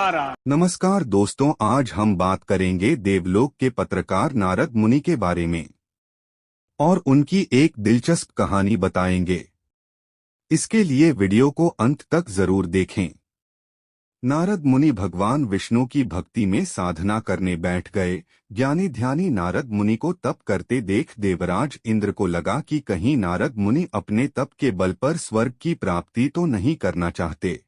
नारायण। नमस्कार दोस्तों, आज हम बात करेंगे देवलोक के पत्रकार नारद मुनि के बारे में और उनकी एक दिलचस्प कहानी बताएंगे। इसके लिए वीडियो को अंत तक जरूर देखें। नारद मुनि भगवान विष्णु की भक्ति में साधना करने बैठ गए। ज्ञानी ध्यानी नारद मुनि को तप करते देख देवराज इंद्र को लगा कि कहीं नारद मुनि अपने तप के बल पर स्वर्ग की प्राप्ति तो नहीं करना चाहते।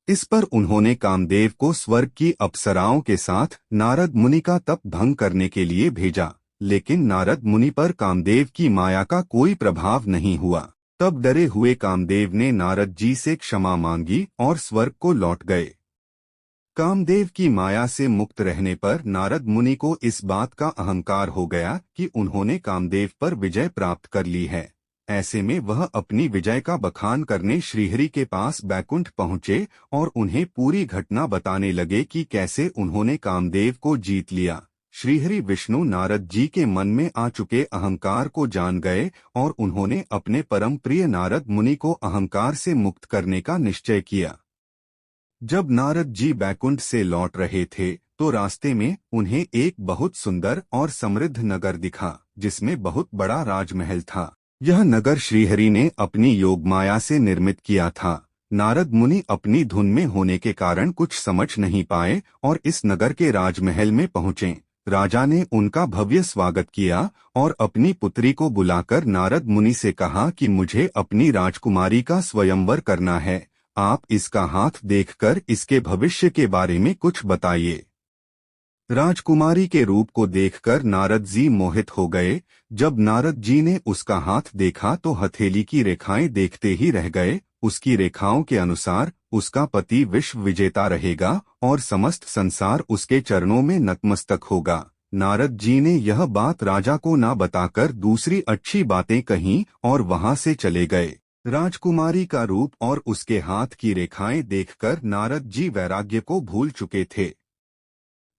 इस पर उन्होंने कामदेव को स्वर्ग की अप्सराओं के साथ नारद मुनि का तप भंग करने के लिए भेजा, लेकिन नारद मुनि पर कामदेव की माया का कोई प्रभाव नहीं हुआ। तब डरे हुए कामदेव ने नारद जी से क्षमा मांगी और स्वर्ग को लौट गए। कामदेव की माया से मुक्त रहने पर नारद मुनि को इस बात का अहंकार हो गया कि उन्होंने कामदेव पर विजय प्राप्त कर ली है। ऐसे में वह अपनी विजय का बखान करने श्रीहरि के पास बैकुंठ पहुँचे और उन्हें पूरी घटना बताने लगे कि कैसे उन्होंने कामदेव को जीत लिया। श्रीहरि विष्णु नारद जी के मन में आ चुके अहंकार को जान गए और उन्होंने अपने परम प्रिय नारद मुनि को अहंकार से मुक्त करने का निश्चय किया। जब नारद जी बैकुंठ से लौट रहे थे तो रास्ते में उन्हें एक बहुत सुंदर और समृद्ध नगर दिखा, जिसमें बहुत बड़ा राजमहल था। यह नगर श्रीहरि ने अपनी योगमाया से निर्मित किया था। नारद मुनि अपनी धुन में होने के कारण कुछ समझ नहीं पाए और इस नगर के राजमहल में पहुँचे। राजा ने उनका भव्य स्वागत किया और अपनी पुत्री को बुलाकर नारद मुनि से कहा कि मुझे अपनी राजकुमारी का स्वयंवर करना है। आप इसका हाथ देखकर इसके भविष्य के बारे में कुछ बताइए। राजकुमारी के रूप को देखकर नारद जी मोहित हो गए। जब नारद जी ने उसका हाथ देखा तो हथेली की रेखाएं देखते ही रह गए। उसकी रेखाओं के अनुसार उसका पति विश्व विजेता रहेगा और समस्त संसार उसके चरणों में नतमस्तक होगा। नारद जी ने यह बात राजा को न बताकर दूसरी अच्छी बातें कहीं और वहां से चले गए। राजकुमारी का रूप और उसके हाथ की रेखाएं देखकर नारद जी वैराग्य को भूल चुके थे।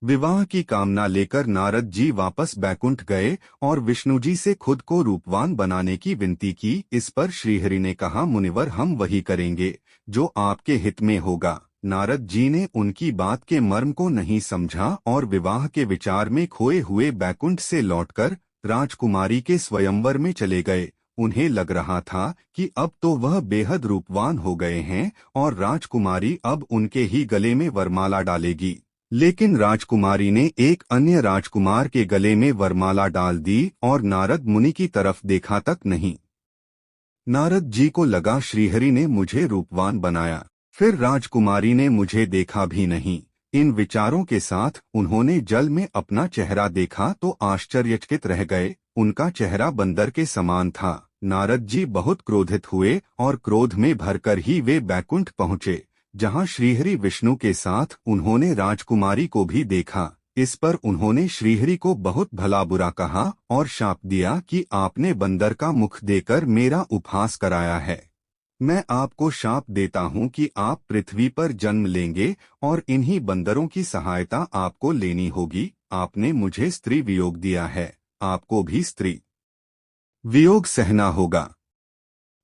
विवाह की कामना लेकर नारद जी वापस बैकुंठ गए और विष्णु जी से खुद को रूपवान बनाने की विनती की। इस पर श्रीहरि ने कहा, मुनिवर, हम वही करेंगे जो आपके हित में होगा। नारद जी ने उनकी बात के मर्म को नहीं समझा और विवाह के विचार में खोए हुए बैकुंठ से लौटकर राजकुमारी के स्वयंवर में चले गए। उन्हें लग रहा था कि अब तो वह बेहद रूपवान हो गए हैं और राजकुमारी अब उनके ही गले में वरमाला डालेगी। लेकिन राजकुमारी ने एक अन्य राजकुमार के गले में वरमाला डाल दी और नारद मुनि की तरफ देखा तक नहीं। नारद जी को लगा श्रीहरि ने मुझे रूपवान बनाया, फिर राजकुमारी ने मुझे देखा भी नहीं। इन विचारों के साथ उन्होंने जल में अपना चेहरा देखा तो आश्चर्यचकित रह गए। उनका चेहरा बंदर के समान था। नारद जी बहुत क्रोधित हुए और क्रोध में भरकर ही वे बैकुंठ पहुँचे, जहां श्रीहरि विष्णु के साथ उन्होंने राजकुमारी को भी देखा। इस पर उन्होंने श्रीहरि को बहुत भला बुरा कहा और शाप दिया कि आपने बंदर का मुख देकर मेरा उपहास कराया है। मैं आपको शाप देता हूं कि आप पृथ्वी पर जन्म लेंगे और इन्हीं बंदरों की सहायता आपको लेनी होगी। आपने मुझे स्त्री वियोग दिया है, आपको भी स्त्री वियोग सहना होगा।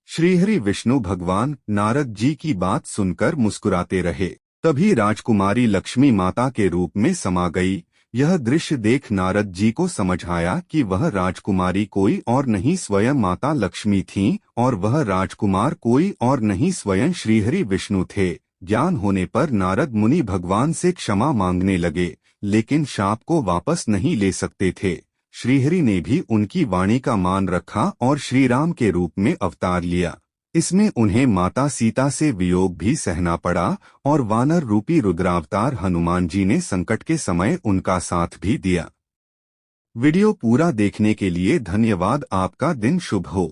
श्रीहरि विष्णु भगवान नारद जी की बात सुनकर मुस्कुराते रहे। तभी राजकुमारी लक्ष्मी माता के रूप में समा गई। यह दृश्य देख नारद जी को समझ आया कि वह राजकुमारी कोई और नहीं स्वयं माता लक्ष्मी थीं और वह राजकुमार कोई और नहीं स्वयं श्रीहरि विष्णु थे। ज्ञान होने पर नारद मुनि भगवान से क्षमा मांगने लगे, लेकिन शाप को वापस नहीं ले सकते थे। श्रीहरि ने भी उनकी वाणी का मान रखा और श्री राम के रूप में अवतार लिया। इसमें उन्हें माता सीता से वियोग भी सहना पड़ा और वानर रूपी रुद्रावतार हनुमान जी ने संकट के समय उनका साथ भी दिया। वीडियो पूरा देखने के लिए धन्यवाद। आपका दिन शुभ हो।